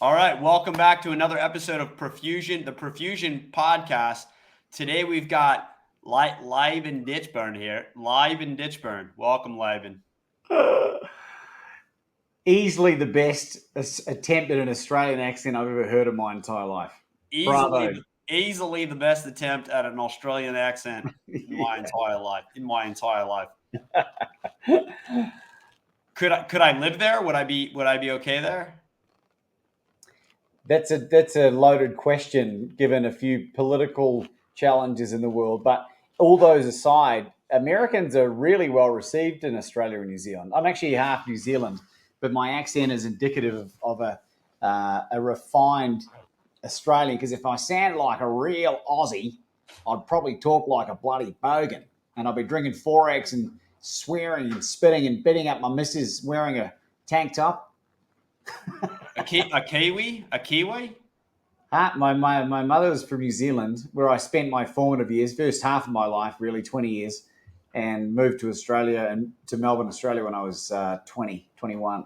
All right, welcome back to another episode of Profusion, the Profusion podcast. Today we've got Laban Ditchburn here. Laban Ditchburn. Welcome, Laban. Easily the best attempt at an Australian accent I've ever heard in my entire life. Bravo. Easily the best attempt at an Australian accent in my entire life. Could I live there? Would I be okay there? That's a loaded question given a few political challenges in the world. But all those aside, Americans are really well received in Australia and New Zealand. I'm actually half New Zealand, but my accent is indicative of a refined Australian. Because if I sound like a real Aussie, I'd probably talk like a bloody bogan, and I'd be drinking 4X and swearing and spitting and beating up my missus wearing a tank top. A Kiwi? My mother was from New Zealand, where I spent my formative years, first half of my life, really 20 years, and moved to Australia and to Melbourne, Australia when I was 21,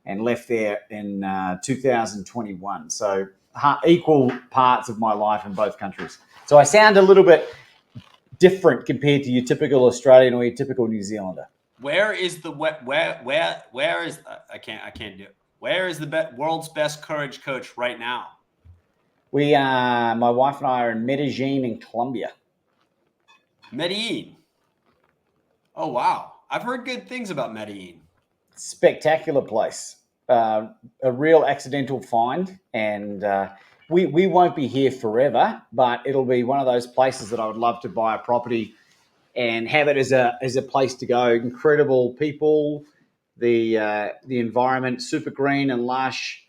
and left there in 2021. So equal parts of my life in both countries. So I sound a little bit different compared to your typical Australian or your typical New Zealander. Where is the I can't do it. Where is the world's best courage coach right now? My wife and I are in Medellin in Colombia. Medellin. Oh, wow. I've heard good things about Medellin. Spectacular place. A real accidental find. And we won't be here forever, but it'll be one of those places that I would love to buy a property and have it as a place to go. Incredible people. The environment, super green and lush.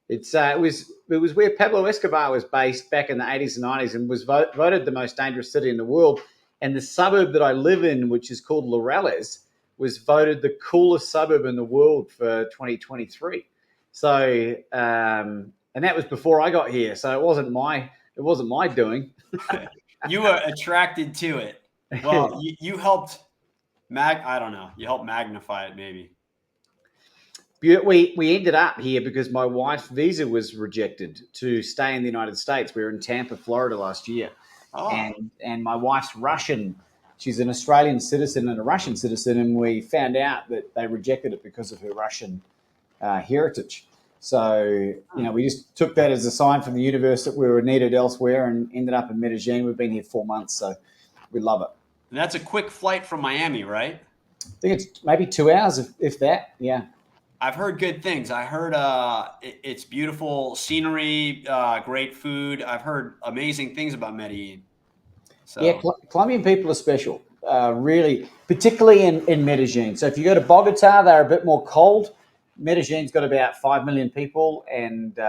It was where Pablo Escobar was based back in the 80s and 90s and was voted the most dangerous city in the world. And the suburb that I live in, which is called Laurales, was voted the coolest suburb in the world for 2023. So, and that was before I got here. So it wasn't my doing. You were attracted to it. Well, you helped you helped magnify it maybe. We ended up here because my wife's visa was rejected to stay in the United States. We were in Tampa, Florida last year. Oh. And my wife's Russian. She's an Australian citizen and a Russian citizen, and we found out that they rejected it because of her Russian heritage. So, we just took that as a sign from the universe that we were needed elsewhere and ended up in Medellin. We've been here 4 months, so we love it. And that's a quick flight from Miami, right? I think it's maybe 2 hours, if that, yeah. I've heard good things. I heard it's beautiful scenery, great food. I've heard amazing things about Medellin. So. Yeah, Colombian people are special, really, particularly in Medellin. So if you go to Bogota, they're a bit more cold. Medellin's got about 5 million people and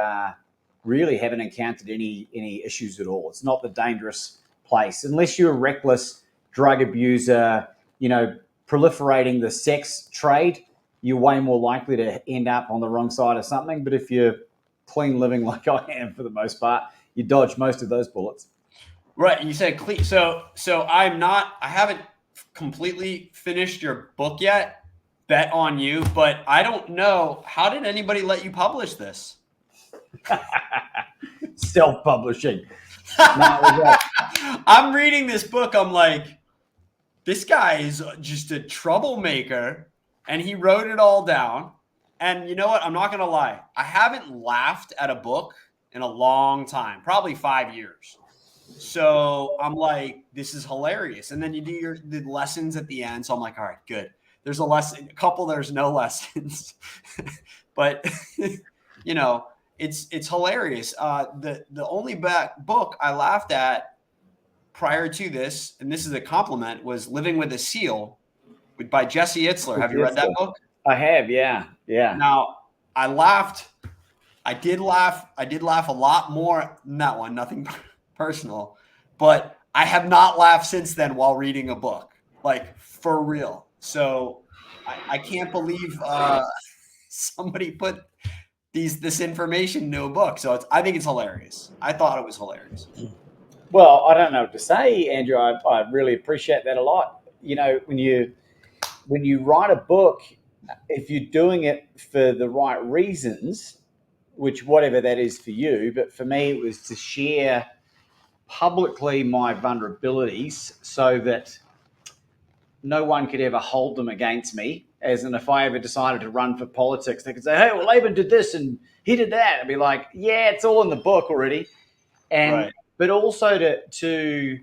really haven't encountered any issues at all. It's not the dangerous place. Unless you're a reckless drug abuser, proliferating the sex trade, you're way more likely to end up on the wrong side of something. But if you're clean living like I am for the most part, you dodge most of those bullets. Right. You said clean. So I haven't completely finished your book yet. Bet on you. But I don't know. How did anybody let you publish this? Self-publishing. I'm reading this book. I'm like, this guy is just a troublemaker. And he wrote it all down. And you know what? I'm not going to lie. I haven't laughed at a book in a long time, probably 5 years. So I'm like, this is hilarious. And then you do the lessons at the end. So I'm like, all right, good. There's a lesson, a couple, there's no lessons. But, it's hilarious. The only book I laughed at prior to this, and this is a compliment, was Living with a Seal by Jesse Itzler. Have you read that book? I have, yeah. Now, I laughed. I did laugh a lot more than that one. Nothing personal, but I have not laughed since then while reading a book, like for real. So I can't believe somebody put this information into a book. So I think it's hilarious. I thought it was hilarious. Well, I don't know what to say, Andrew. I really appreciate that a lot. When you write a book, if you're doing it for the right reasons, which whatever that is for you, but for me it was to share publicly my vulnerabilities so that no one could ever hold them against me. As in, if I ever decided to run for politics, they could say, "Hey, well, Laban did this and he did that." I'd be like, "Yeah, it's all in the book already." And Right. but also to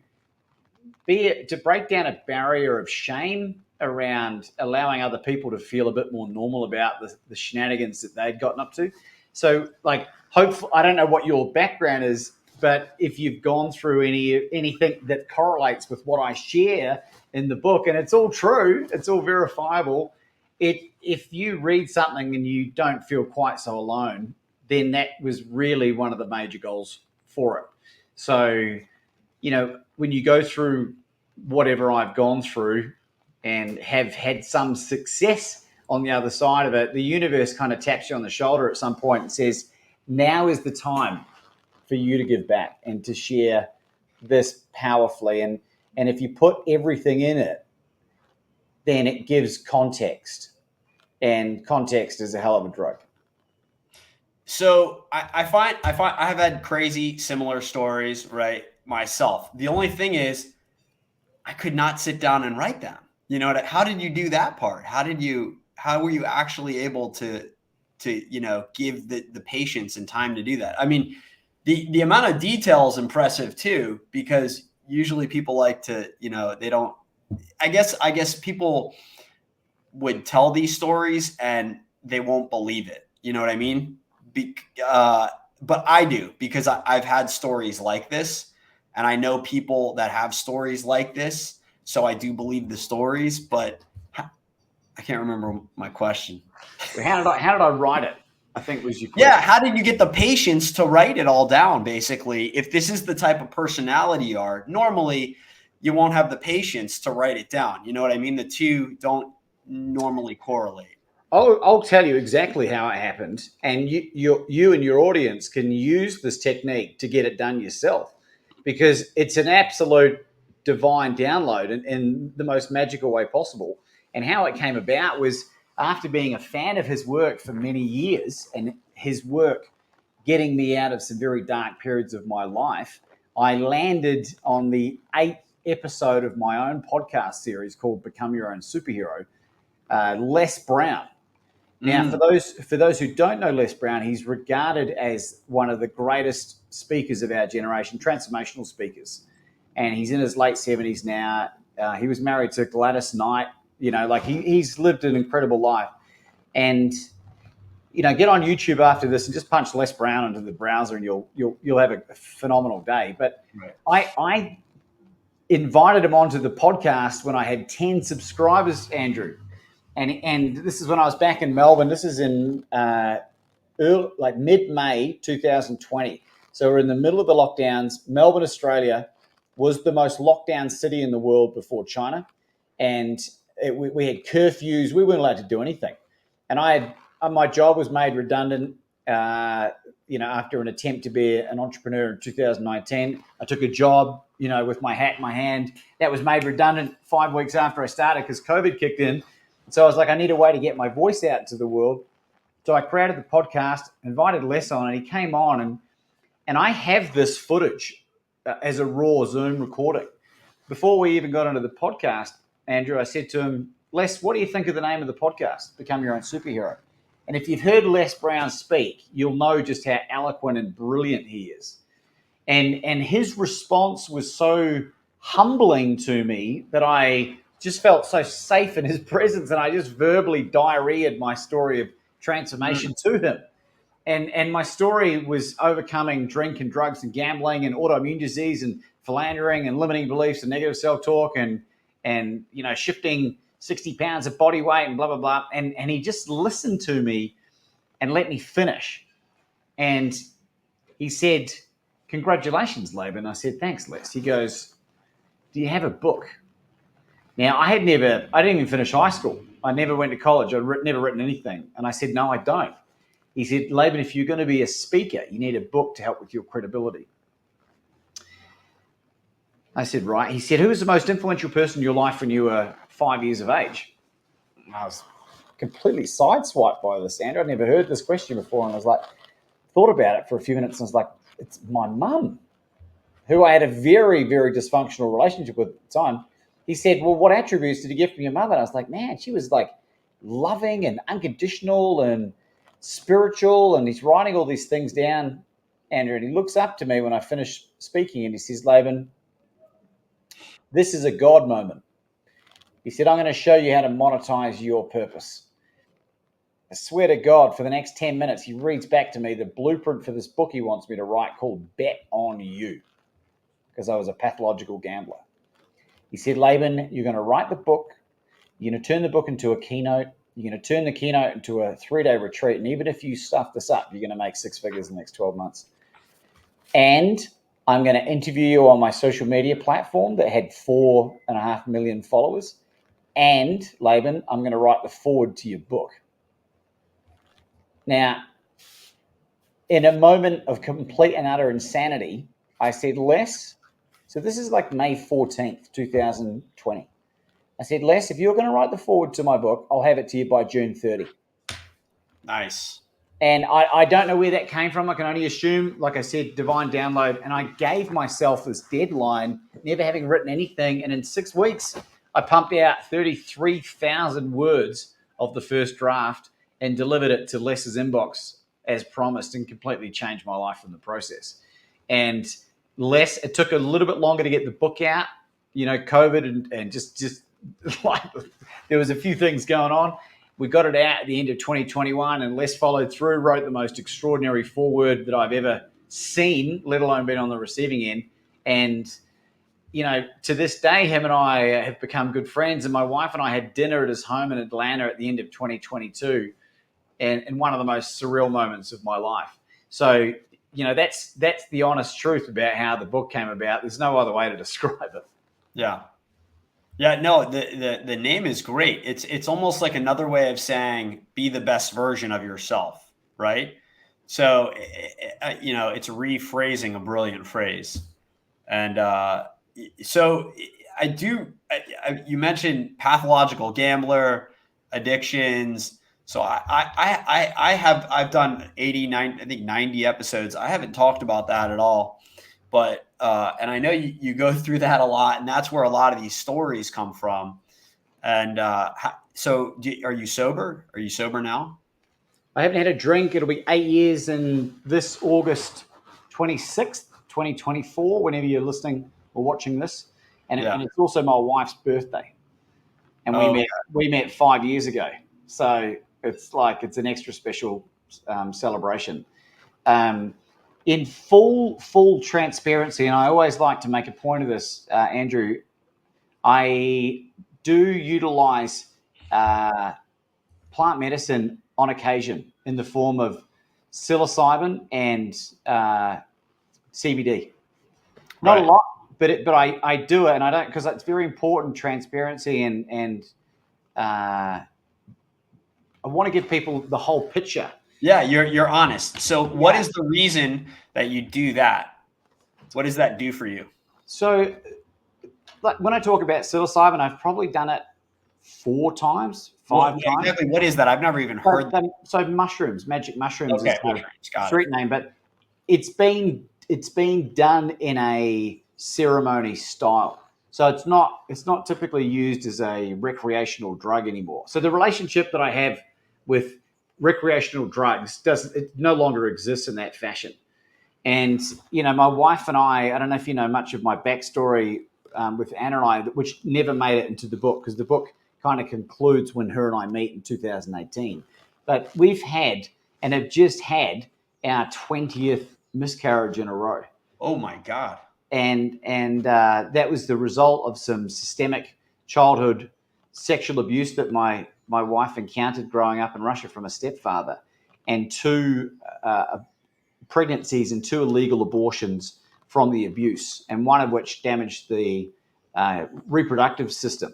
break down a barrier of shame around allowing other people to feel a bit more normal about the shenanigans that they'd gotten up to. So, like, hopefully, I don't know what your background is, but if you've gone through anything that correlates with what I share in the book, and it's all true, it's all verifiable. If you read something and you don't feel quite so alone, then that was really one of the major goals for it. So, when you go through whatever I've gone through and have had some success on the other side of it, the universe kind of taps you on the shoulder at some point and says, now is the time for you to give back and to share this powerfully. And if you put everything in it, then it gives context. And context is a hell of a drug. So I find I've had crazy similar stories, right, myself. The only thing is I could not sit down and write them. How did you do that part? How were you actually able to give the patience and time to do that? I mean, the amount of detail is impressive too, because usually people like to, they don't, I guess people would tell these stories and they won't believe it. You know what I mean? But I do, because I've had stories like this, and I know people that have stories like this. So I do believe the stories, but I can't remember my question. How did I write it? I think was your question. Yeah, how did you get the patience to write it all down, basically? If this is the type of personality you are, normally you won't have the patience to write it down. You know what I mean? The two don't normally correlate. I'll tell you exactly how it happened, and you and your audience can use this technique to get it done yourself, because it's an absolute divine download in the most magical way possible. And how it came about was after being a fan of his work for many years, and his work getting me out of some very dark periods of my life, I landed on the 8th episode of my own podcast series called Become Your Own Superhero, Les Brown. Now, for those who don't know Les Brown, he's regarded as one of the greatest speakers of our generation, transformational speakers. And he's in his late 70s now. He was married to Gladys Knight. He's lived an incredible life. And, get on YouTube after this and just punch Les Brown into the browser and you'll have a phenomenal day. But right. I invited him onto the podcast when I had 10 subscribers, Andrew. And this is when I was back in Melbourne. This is in mid-May 2020. So we're in the middle of the lockdowns. Melbourne, Australia, was the most locked down city in the world before China. And we had curfews. We weren't allowed to do anything. And my job was made redundant, after an attempt to be an entrepreneur in 2019. I took a job, with my hat in my hand. That was made redundant 5 weeks after I started because COVID kicked in. So I was like, I need a way to get my voice out into the world. So I created the podcast, invited Les on, and he came on. And I have this footage as a raw Zoom recording. Before we even got into the podcast, Andrew, I said to him, Les, what do you think of the name of the podcast, Become Your Own Superhero? And if you've heard Les Brown speak, you'll know just how eloquent and brilliant he is. And his response was so humbling to me that I just felt so safe in his presence, and I just verbally diarrheaed my story of transformation to him. And my story was overcoming drink and drugs and gambling and autoimmune disease and philandering and limiting beliefs and negative self-talk and shifting 60 pounds of body weight and blah, blah, blah. And he just listened to me and let me finish. And he said, congratulations, Laban. I said, thanks, Les. He goes, do you have a book? Now, I didn't even finish high school. I never went to college. I'd never written anything. And I said, no, I don't. He said, Laban, if you're going to be a speaker, you need a book to help with your credibility. I said, right. He said, who was the most influential person in your life when you were 5 years of age? And I was completely sideswiped by this, Andrew. I'd never heard this question before. And I was like, thought about it for a few minutes and was like, it's my mum, who I had a very, very dysfunctional relationship with at the time. He said, well, what attributes did you get from your mother? And I was like, man, she was like loving and unconditional and spiritual. And he's writing all these things down, Andrew. And he looks up to me when I finish speaking and he says, Laban, this is a God moment. He said, I'm going to show you how to monetize your purpose. I swear to God, for the next 10 minutes, he reads back to me the blueprint for this book he wants me to write called Bet on You, because I was a pathological gambler. He said, Laban, you're going to write the book. You're going to turn the book into a keynote. You're going to turn the keynote into a 3-day retreat. And even if you stuff this up, you're going to make 6 figures in the next 12 months. And I'm going to interview you on my social media platform that had 4.5 million followers. And, Laban, I'm going to write the foreword to your book. Now, in a moment of complete and utter insanity, I said, Les, so this is like May 14th, 2020. I said, Les, if you're going to write the foreword to my book, I'll have it to you by June 30. Nice. And I don't know where that came from. I can only assume, like I said, divine download. And I gave myself this deadline, never having written anything. And in 6 weeks, I pumped out 33,000 words of the first draft and delivered it to Les's inbox as promised and completely changed my life in the process. And Les, it took a little bit longer to get the book out, COVID and just like there was a few things going on. We got it out at the end of 2021 and Les followed through, wrote the most extraordinary foreword that I've ever seen, let alone been on the receiving end. And, to this day, him and I have become good friends, and my wife and I had dinner at his home in Atlanta at the end of 2022. And one of the most surreal moments of my life. So, that's the honest truth about how the book came about. There's no other way to describe it. Yeah. Yeah, no, the name is great. It's almost like another way of saying be the best version of yourself, right? So, it's rephrasing a brilliant phrase. And so you mentioned pathological gambler, addictions. So I've done 89, I think 90 episodes. I haven't talked about that at all, but and I know you go through that a lot, and that's where a lot of these stories come from. And so are you sober? Are you sober now? I haven't had a drink. It'll be 8 years in this August 26th, 2024, whenever you're listening or watching this. And it's also my wife's birthday. And we met 5 years ago. So it's an extra special celebration. In full transparency, and I always like to make a point of this, Andrew, I do utilize plant medicine on occasion in the form of psilocybin and CBD. Not a lot, but I do it, and I don't, because it's very important, transparency, and I want to give people the whole picture. Yeah, you're honest. So what is the reason that you do that? What does that do for you? So, like when I talk about psilocybin, I've probably done it 4 times, 5 times. Exactly. What is that? I've never even heard that. So mushrooms, magic mushrooms is the street name, but it's been done in a ceremony style. So it's not typically used as a recreational drug anymore. So the relationship that I have with recreational drugs it no longer exists in that fashion. And my wife and I don't know if you know much of my backstory with Anna and I, which never made it into the book, because the book kind of concludes when her and I meet in 2018. But we've had and have just had our 20th miscarriage in a row. Oh my God. And that was the result of some systemic childhood sexual abuse that my wife encountered growing up in Russia from a stepfather, and 2 pregnancies and 2 illegal abortions from the abuse, and one of which damaged the reproductive system.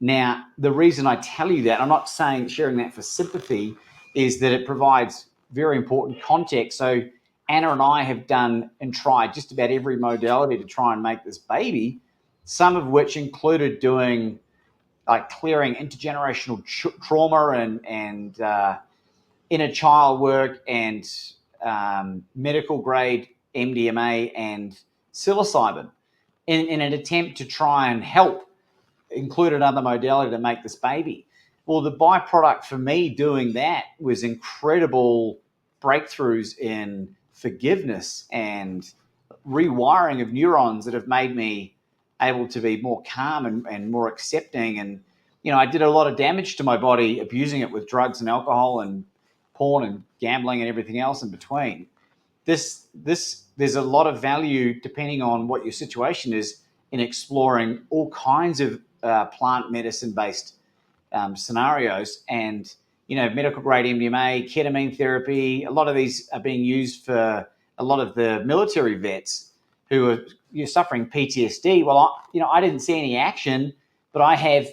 Now, the reason I tell you that, I'm not sharing that for sympathy, is that it provides very important context. So Anna and I have done and tried just about every modality to try and make this baby, some of which included doing clearing intergenerational trauma and inner child work and medical grade MDMA and psilocybin in an attempt to try and help include another modality to make this baby. Well, the byproduct for me doing that was incredible breakthroughs in forgiveness and rewiring of neurons that have made me able to be more calm and more accepting. And, I did a lot of damage to my body abusing it with drugs and alcohol and porn and gambling and everything else in between. There's a lot of value, depending on what your situation is, in exploring all kinds of plant medicine based scenarios. And medical grade MDMA, ketamine therapy, a lot of these are being used for a lot of the military vets who are suffering PTSD. Well, I didn't see any action, but I have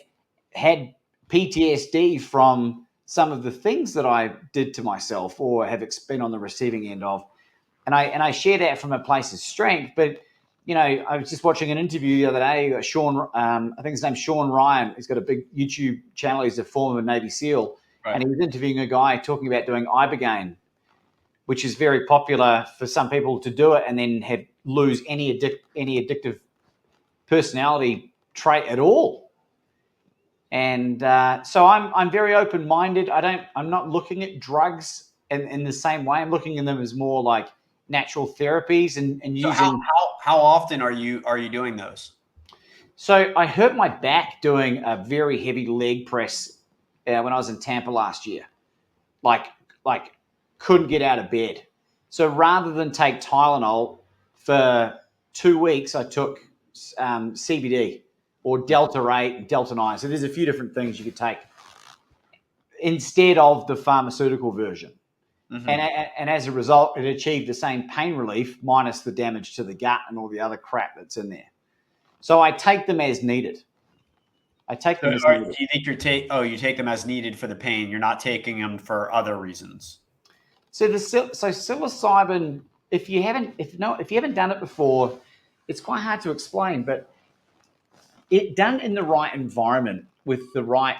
had PTSD from some of the things that I did to myself or have been on the receiving end of. And I share that from a place of strength. But, I was just watching an interview the other day, Sean, I think his name's Sean Ryan. He's got a big YouTube channel. He's a former Navy SEAL. Right. And he was interviewing a guy talking about doing Ibogaine, which is very popular for some people to do it and then lose any addictive personality trait at all. And so I'm very open-minded. I'm not looking at drugs in the same way. I'm looking at them as more like natural therapies and using. So how often are you doing those? So I hurt my back doing a very heavy leg press when I was in Tampa last year. Like couldn't get out of bed. So rather than take Tylenol for 2 weeks, I took CBD or Delta 8 and Delta 9. So there's a few different things you could take instead of the pharmaceutical version. Mm-hmm. And as a result, it achieved the same pain relief minus the damage to the gut and all the other crap that's in there. So I take them as needed. Do you think you take them as needed for the pain? You're not taking them for other reasons. So psilocybin, if you haven't done it before, it's quite hard to explain. But it done in the right environment with the right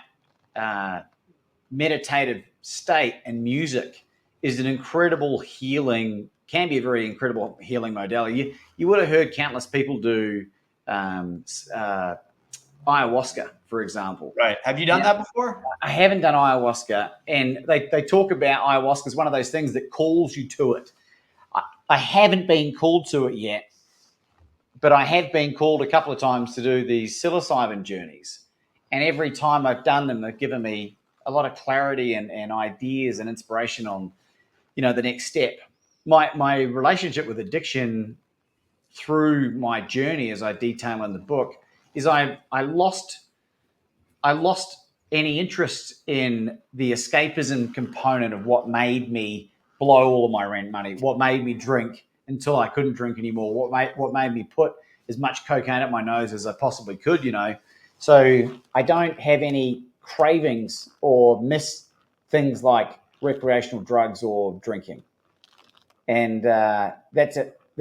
meditative state and music is an incredible healing. Can be a very incredible healing modality. You would have heard countless people do ayahuasca, for example. Right. Have you done that before? I haven't done ayahuasca, and they talk about ayahuasca as one of those things that calls you to it. I haven't been called to it yet, but I have been called a couple of times to do these psilocybin journeys. And every time I've done them, they've given me a lot of clarity and ideas and inspiration on, the next step. My relationship with addiction through my journey, as I detail in the book, is I lost any interest in the escapism component of what made me blow all of my rent money, what made me drink until I couldn't drink anymore, what made me put as much cocaine up my nose as I possibly could, So I don't have any cravings or miss things like recreational drugs or drinking. And that's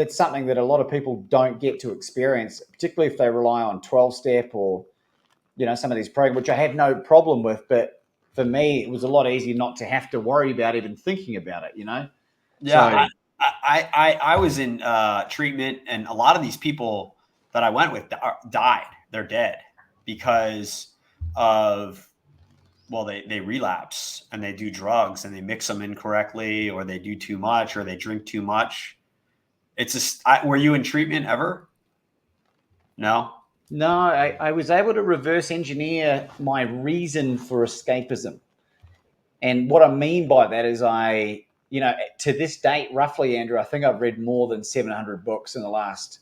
something that a lot of people don't get to experience, particularly if they rely on 12-step or, some of these programs, which I have no problem with. But for me, it was a lot easier not to have to worry about even thinking about it, Yeah, so, I was in treatment, and a lot of these people that I went with died. They're dead because of, they relapse and they do drugs and they mix them incorrectly, or they do too much, or they drink too much. Were you in treatment ever? No? No, I was able to reverse engineer my reason for escapism. And what I mean by that is to this date, roughly, Andrew, I think I've read more than 700 books in the last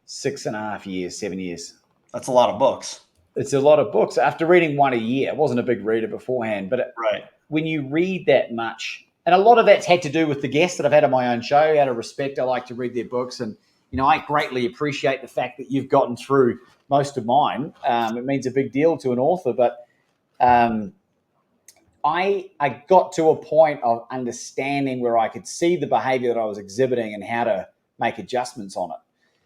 6.5 years, 7 years. That's a lot of books. It's a lot of books. After reading one a year, I wasn't a big reader beforehand, but right. When you read that much, and a lot of that's had to do with the guests that I've had on my own show, out of respect, I like to read their books. And, I greatly appreciate the fact that you've gotten through most of mine. It means a big deal to an author, but I got to a point of understanding where I could see the behavior that I was exhibiting and how to make adjustments on it.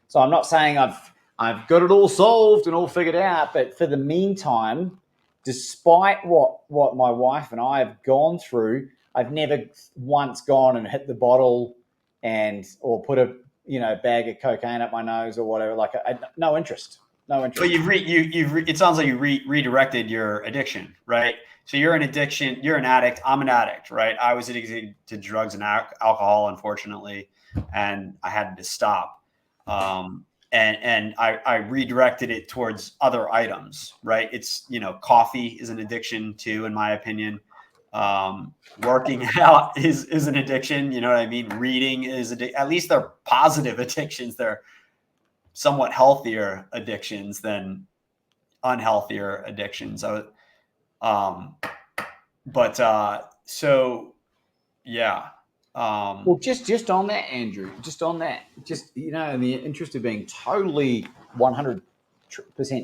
So I'm not saying I've got it all solved and all figured out, but for the meantime, despite what my wife and I have gone through, I've never once gone and hit the bottle or put a bag of cocaine up my nose or whatever. Like, no interest. No interest. But it sounds like you redirected your addiction, right? So you're an addict. I'm an addict, right? I was addicted to drugs and alcohol, unfortunately, and I had to stop. And I redirected it towards other items, right? It's, coffee is an addiction too, in my opinion. Working out is an addiction. You know what I mean? Reading is at least they're positive addictions. They're somewhat healthier addictions than unhealthier addictions. So yeah. Well, just on that, Andrew, in the interest of being totally 100%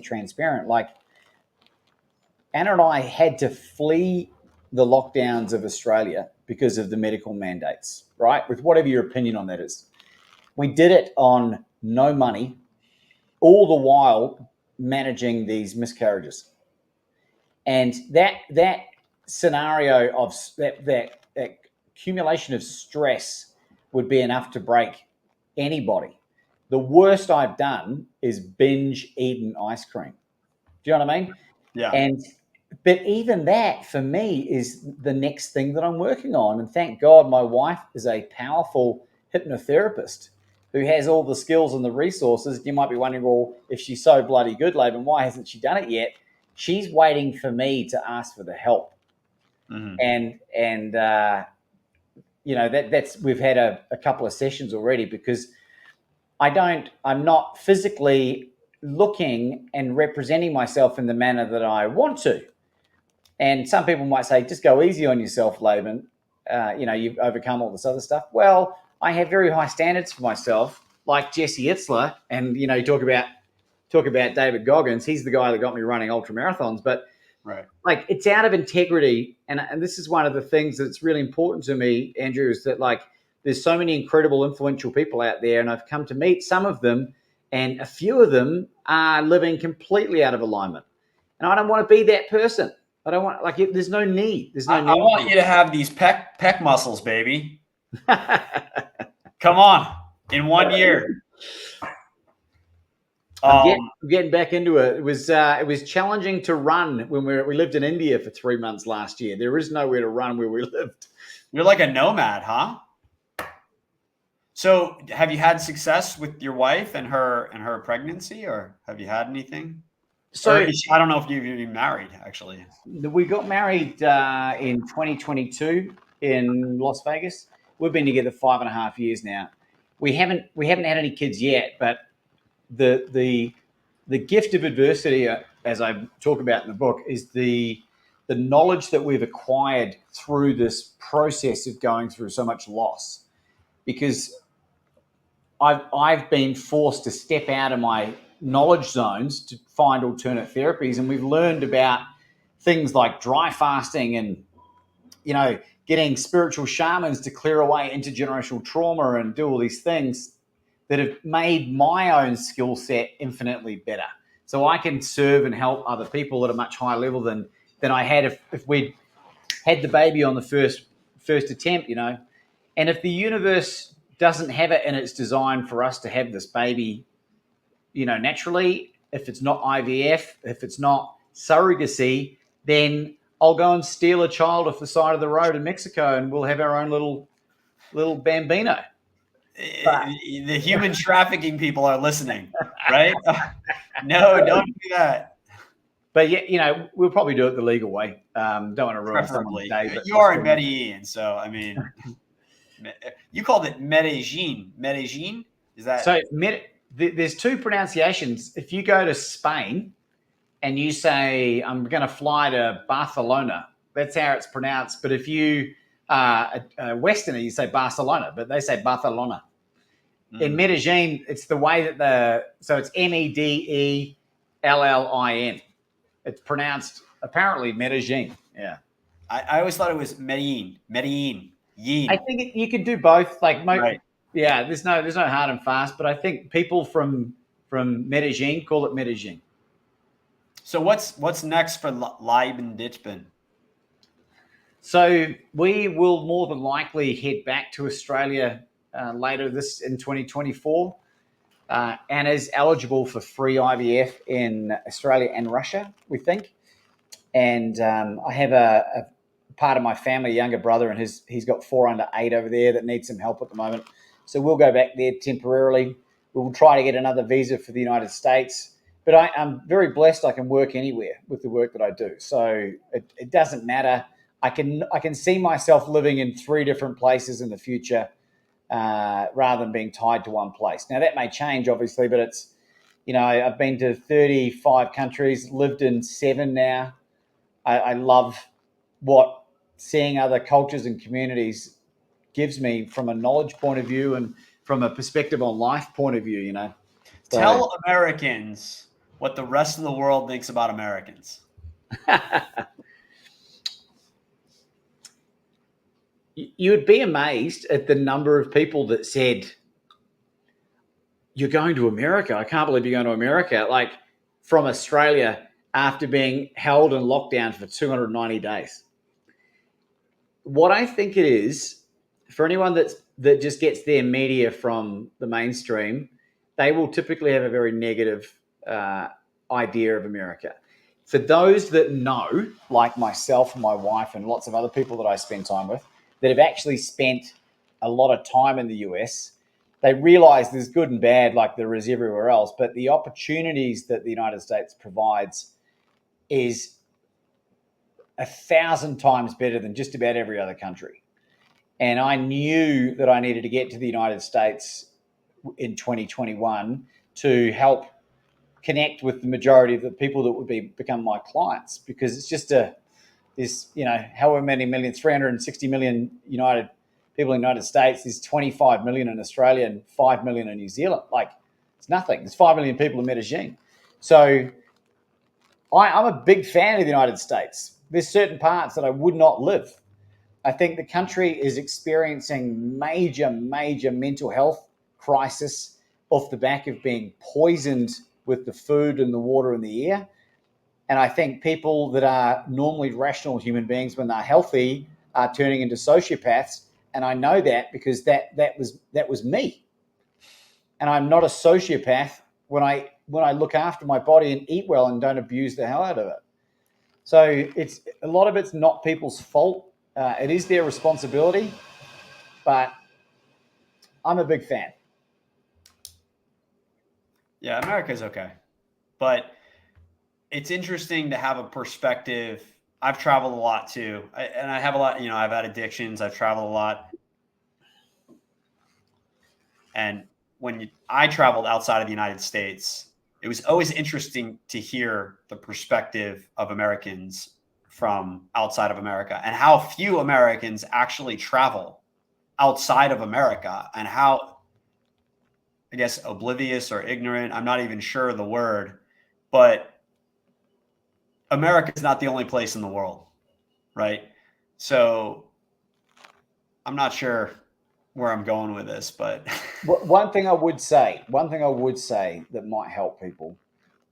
transparent, like Anna and I had to flee the lockdowns of Australia because of the medical mandates, right? With whatever your opinion on that is. We did it on no money, all the while managing these miscarriages. And that scenario of that accumulation of stress would be enough to break anybody. The worst I've done is binge eaten ice cream. Do you know what I mean? Yeah. But even that for me is the next thing that I'm working on. And thank God my wife is a powerful hypnotherapist who has all the skills and the resources. You might be wondering, well, if she's so bloody good, Laban, why hasn't she done it yet? She's waiting for me to ask for the help. Mm-hmm. And that's we've had a couple of sessions already because I'm not physically looking and representing myself in the manner that I want to. And some people might say, just go easy on yourself, Laban. You've overcome all this other stuff. Well, I have very high standards for myself, like Jesse Itzler. And, you talk about David Goggins. He's the guy that got me running ultra marathons. But right, like, it's out of integrity. And this is one of the things that's really important to me, Andrew, is that like there's so many incredible, influential people out there. And I've come to meet some of them, and a few of them are living completely out of alignment. And I don't want to be that person. I don't want, there's no need. There's no need. I want you to have these pec muscles, baby. Come on, in 1 year. I'm getting back into it. It was challenging to run when we lived in India for 3 months last year. There is nowhere to run where we lived. You're like a nomad, huh? So have you had success with your wife and her pregnancy, or have you had anything? So I don't know if you've been married, actually. We got married in 2022 in Las Vegas. We've been together 5.5 years now. We haven't had any kids yet, but the gift of adversity, as I talk about in the book, is the knowledge that we've acquired through this process of going through so much loss. Because I've been forced to step out of my knowledge zones to find alternate therapies, and we've learned about things like dry fasting and getting spiritual shamans to clear away intergenerational trauma and do all these things that have made my own skill set infinitely better. So I can serve and help other people at a much higher level than I had if we'd had the baby on the first attempt, And if the universe doesn't have it in its design for us to have this baby, naturally, if it's not IVF, if it's not surrogacy, then I'll go and steal a child off the side of the road in Mexico and we'll have our own little bambino. But the human trafficking people are listening, right? No, don't do that. But yeah, we'll probably do it the legal way. Don't want to ruin someone's day. But you are in Medellin, so I mean, you called it Medellin. Medellin, is that so? There's two pronunciations. If you go to Spain and you say, I'm going to fly to Barcelona, that's how it's pronounced. But if you are a Westerner, you say Barcelona, but they say Barcelona. In Medellin, it's the way that so it's Medellin. It's pronounced apparently Medellin. Yeah. I always thought it was Medellin. Yin. I think you could do both. Right. Yeah, there's no hard and fast, but I think people from Medellin call it Medellin. So what's next for Laban Ditchburn? So we will more than likely head back to Australia later in 2024. And is eligible for free IVF in Australia and Russia, we think. And I have a part of my family, a younger brother, and he's got 4 under 8 over there that needs some help at the moment. So we'll go back there temporarily. We'll try to get another visa for the United States. But I'm very blessed. I can work anywhere with the work that I do. So it doesn't matter. I can see myself living in 3 different places in the future rather than being tied to one place. Now, that may change, obviously, but it's, I've been to 35 countries, lived in 7 now. I love what seeing other cultures and communities gives me from a knowledge point of view and from a perspective on life point of view, So, Tell Americans what the rest of the world thinks about Americans. You would be amazed at the number of people that said, "You're going to America? I can't believe you're going to America." Like from Australia after being held in lockdown for 290 days. What I think it is, for anyone that just gets their media from the mainstream, they will typically have a very negative idea of America. For those that know, like myself and my wife and lots of other people that I spend time with, that have actually spent a lot of time in the US, they realize there's good and bad like there is everywhere else, but the opportunities that the United States provides is 1,000 times better than just about every other country. And I knew that I needed to get to the United States in 2021 to help connect with the majority of the people that would become my clients, because it's just however many million, 360 million people in the United States, there's 25 million in Australia and 5 million in New Zealand. Like, it's nothing. There's 5 million people in Medellin. So I'm a big fan of the United States. There's certain parts that I would not live. I think the country is experiencing major mental health crisis off the back of being poisoned with the food and the water and the air. And I think people that are normally rational human beings when they're healthy are turning into sociopaths. And I know that because that was me. And I'm not a sociopath when I look after my body and eat well and don't abuse the hell out of it. So it's a lot of it's not people's fault. It is their responsibility, but I'm a big fan. Yeah, America's okay. But it's interesting to have a perspective. I've traveled a lot too. And I have a lot, I've had addictions. I've traveled a lot. And when I traveled outside of the United States, it was always interesting to hear the perspective of Americans from outside of America and how few Americans actually travel outside of America, and how, I guess, oblivious or ignorant, I'm not even sure of the word, but America is not the only place in the world, right? So I'm not sure where I'm going with this, but one thing I would say that might help people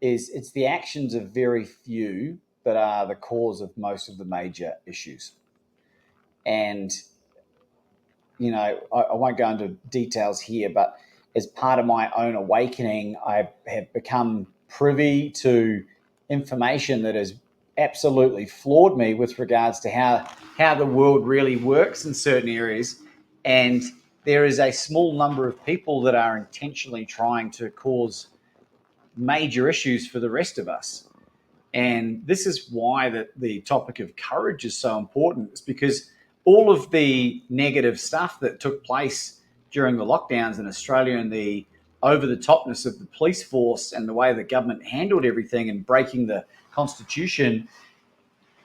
is it's the actions of very few that are the cause of most of the major issues. And I won't go into details here, but as part of my own awakening, I have become privy to information that has absolutely floored me with regards to how the world really works in certain areas. And there is a small number of people that are intentionally trying to cause major issues for the rest of us. And this is why the topic of courage is so important. It's because all of the negative stuff that took place during the lockdowns in Australia and the over-the-topness of the police force and the way the government handled everything and breaking the constitution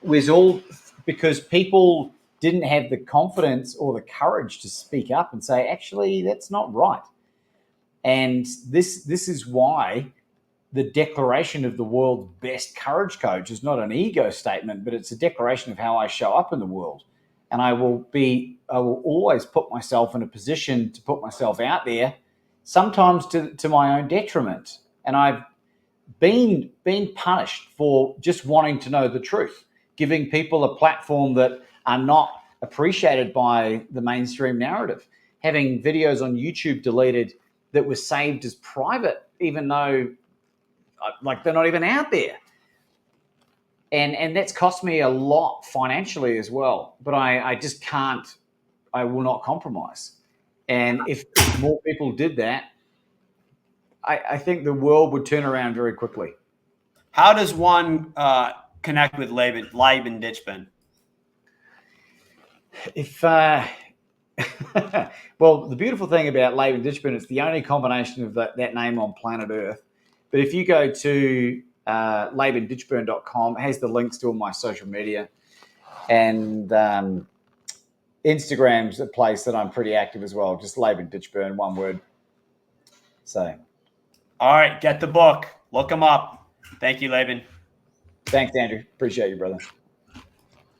was all because people didn't have the confidence or the courage to speak up and say, actually, that's not right. And this is why the declaration of the world's best courage coach is not an ego statement, but it's a declaration of how I show up in the world. And I will always put myself in a position to put myself out there, sometimes to my own detriment. And I've been punished for just wanting to know the truth, giving people a platform that are not appreciated by the mainstream narrative. Having videos on YouTube deleted that were saved as private, even though like they're not even out there. And that's cost me a lot financially as well. But I just can't, I will not compromise. And if more people did that, I think the world would turn around very quickly. How does one connect with Laban Ditchburn? If well, the beautiful thing about Laban Ditchburn, it's the only combination of that name on planet Earth. But if you go to labanditchburn.com, it has the links to all my social media. And Instagram's a place that I'm pretty active as well. Just Laban Ditchburn, one word. So. All right, get the book. Look them up. Thank you, Laban. Thanks, Andrew. Appreciate you, brother.